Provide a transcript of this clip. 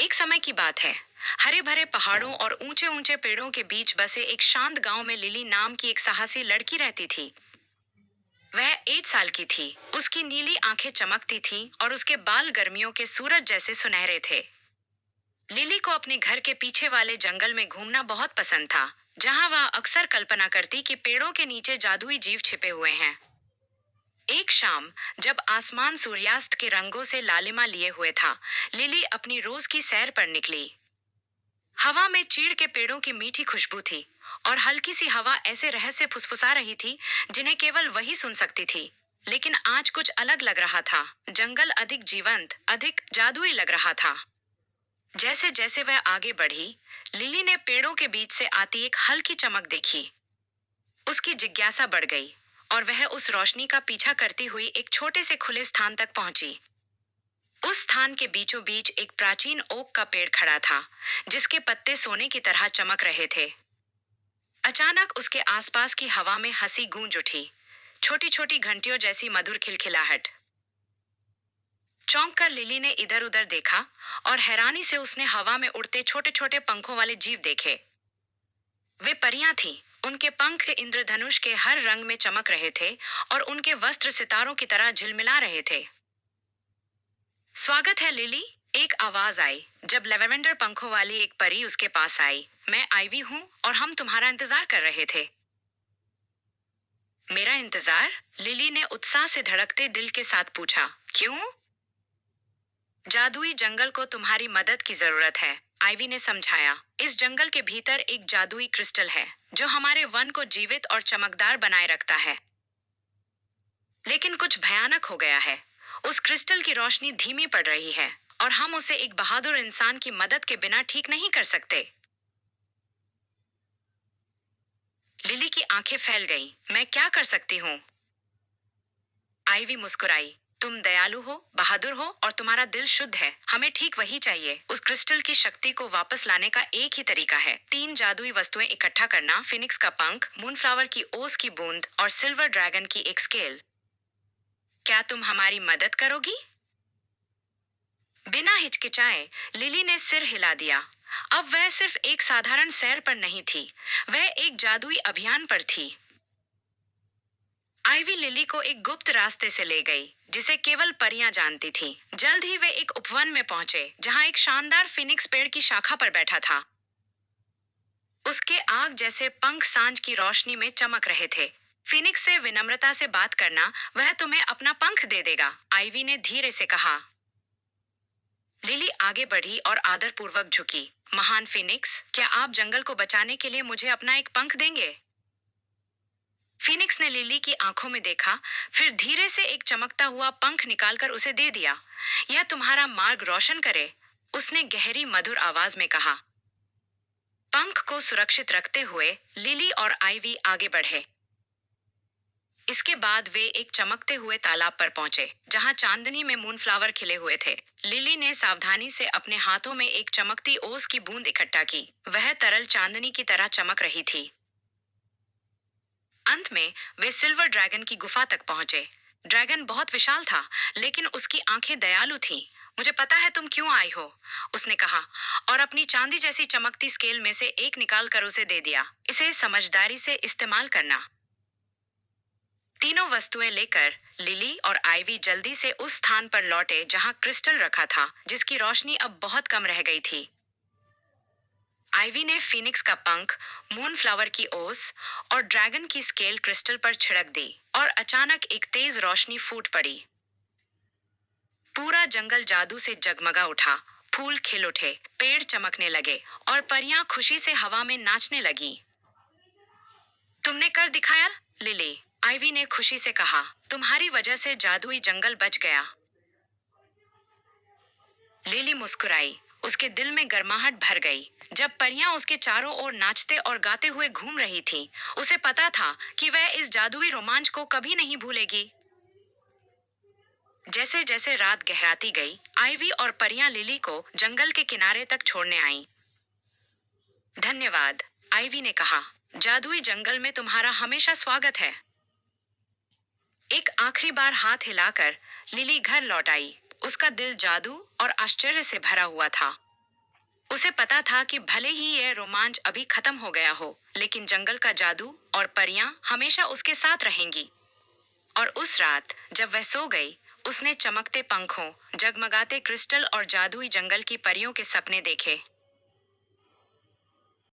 एक समय की बात है। हरे भरे पहाड़ों और ऊंचे ऊंचे पेड़ों के बीच बसे एक शांत गांव में लिली नाम की एक साहसी लड़की रहती थी। वह 8 साल की थी। उसकी नीली आंखें चमकती थीं और उसके बाल गर्मियों के सूरज जैसे सुनहरे थे। लिली को अपने घर के पीछे वाले जंगल में घूमना बहुत पसंद था, जहां वह अक्सर कल्पना करती कि पेड़ों के नीचे जादुई जीव छिपे हुए हैं। एक शाम, जब आसमान सूर्यास्त के रंगों से लालिमा लिए हुए था, लिली अपनी रोज की सैर पर निकली। हवा में चीड़ के पेड़ों की मीठी खुशबू थी और हल्की सी हवा ऐसे रहस्य फुसफुसा रही थी जिन्हें केवल वही सुन सकती थी। लेकिन आज कुछ अलग लग रहा था। जंगल अधिक जीवंत, अधिक जादुई लग रहा था। जैसे जैसे वह आगे बढ़ी, लिली ने पेड़ों के बीच से आती एक हल्की चमक देखी। उसकी जिज्ञासा बढ़ गई और वह उस रोशनी का पीछा करती हुई एक छोटे से खुले स्थान तक पहुंची। उस स्थान के बीचों बीच एक प्राचीन ओक का पेड़ खड़ा था, जिसके पत्ते सोने की तरह चमक रहे थे। अचानक उसके आसपास की हवा में हंसी गूंज उठी, छोटी छोटी घंटियों जैसी मधुर खिलखिलाहट। चौंक कर लिली ने इधर उधर देखा और हैरानी से उसने हवा में उड़ते छोटे छोटे पंखों वाले जीव देखे। वे परियां थीं। उनके पंख इंद्रधनुष के हर रंग में चमक रहे थे और उनके वस्त्र सितारों की तरह झिलमिला रहे थे। स्वागत है लिली, एक आवाज आई जब लेवेंडर पंखों वाली एक परी उसके पास आई। मैं आईवी हूँ और हम तुम्हारा इंतजार कर रहे थे। मेरा इंतजार? लिली ने उत्साह से धड़कते दिल के साथ पूछा। क्यों? जादुई जंगल को तुम्हारी मदद की जरूरत है, आईवी ने समझाया। इस जंगल के भीतर एक जादुई क्रिस्टल है जो हमारे वन को जीवित और चमकदार बनाए रखता है। लेकिन कुछ भयानक हो गया है। उस क्रिस्टल की रोशनी धीमी पड़ रही है और हम उसे एक बहादुर इंसान की मदद के बिना ठीक नहीं कर सकते। लिली की आंखें फैल गईं। मैं क्या कर सकती हूँ? आईवी मुस्कुराई। तुम दयालु हो, बहादुर हो और तुम्हारा दिल शुद्ध है। हमें ठीक वही चाहिए। उस क्रिस्टल की शक्ति को वापस लाने का एक ही तरीका है। 3 जादुई वस्तुएं इकट्ठा करना, फिनिक्स का पंख, मूनफ्लावर की ओस की बूंद और सिल्वर ड्रैगन की एक स्केल। क्या तुम हमारी मदद करोगी? बिना हिचकिचाए लिली ने सिर हिला दिया। अब वह सिर्फ एक साधारण सैर पर नहीं थी, वह एक जादुई अभियान पर थी। आईवी लिली को एक गुप्त रास्ते से ले गई, जिसे केवल परियां जानती थीं। जल्द ही वे एक उपवन में पहुंचे, जहां एक शानदार फिनिक्स पेड़ की शाखा पर बैठा था। उसके आग जैसे पंख सांझ की रोशनी में चमक रहे थे। फिनिक्स से विनम्रता से बात करना, वह तुम्हें अपना पंख दे देगा, आईवी ने धीरे से कहा। लिली आगे बढ़ी और आदरपूर्वक झुकी। महान फिनिक्स, क्या आप जंगल को बचाने के लिए मुझे अपना एक पंख देंगे? फिनिक्स ने लिली की आंखों में देखा, फिर धीरे से एक चमकता हुआ पंख निकालकर उसे दे दिया। यह तुम्हारा मार्ग रोशन करे, उसने गहरी मधुर आवाज में कहा। पंख को सुरक्षित रखते हुए लिली और आईवी आगे बढ़े। इसके बाद वे एक चमकते हुए तालाब पर पहुंचे, जहां चांदनी में मूनफ्लावर खिले हुए थे। लिली ने सावधानी से अपने हाथों में एक चमकती ओस की बूंद इकट्ठा की। वह तरल चांदनी की तरह चमक रही थी। अंत में वे सिल्वर ड्रैगन की गुफा तक पहुंचे। ड्रैगन बहुत विशाल था, लेकिन उसकी आंखें दयालु थीं। मुझे पता है तुम क्यों आई हो, उसने कहा और अपनी चांदी जैसी चमकती स्केल में से एक निकाल कर उसे दे दिया। इसे समझदारी से इस्तेमाल करना। तीनों वस्तुएं लेकर लिली और आईवी जल्दी से उस स्थान पर लौटे जहां क्रिस्टल रखा था, जिसकी रोशनी अब बहुत कम रह गई थी। आईवी ने फिनिक्स का पंख, मूनफ्लावर की ओस और ड्रैगन की स्केल क्रिस्टल पर छिड़क दी और अचानक एक तेज रोशनी फूट पड़ी। पूरा जंगल जादू से जगमगा उठा। फूल खिल उठे, पेड़ चमकने लगे और परियां खुशी से हवा में नाचने लगी। तुमने कर दिखाया, लिली, आईवी ने खुशी से कहा। तुम्हारी वजह से जादुई जंगल बच गया। लिली मुस्कुराई। उसके दिल में गर्माहट भर गई। जब परियां उसके चारों ओर नाचते और गाते हुए घूम रही थीं, उसे पता था कि वह इस जादुई रोमांच को कभी नहीं भूलेगी। जैसे जैसे रात गहराती गई, आईवी और परियां लिली को जंगल के किनारे तक छोड़ने आईं। धन्यवाद, आईवी ने कहा। जादुई जंगल में तुम्हारा हमेशा स्वागत है। एक आखिरी बार हाथ हिलाकर लिली घर लौट आई। उसका दिल जादू और आश्चर्य से भरा हुआ था। उसे पता था कि भले ही यह रोमांच अभी खत्म हो गया हो, लेकिन जंगल का जादू और परियां हमेशा उसके साथ रहेंगी। और उस रात जब वह सो गई, उसने चमकते पंखों, जगमगाते क्रिस्टल और जादुई जंगल की परियों के सपने देखे।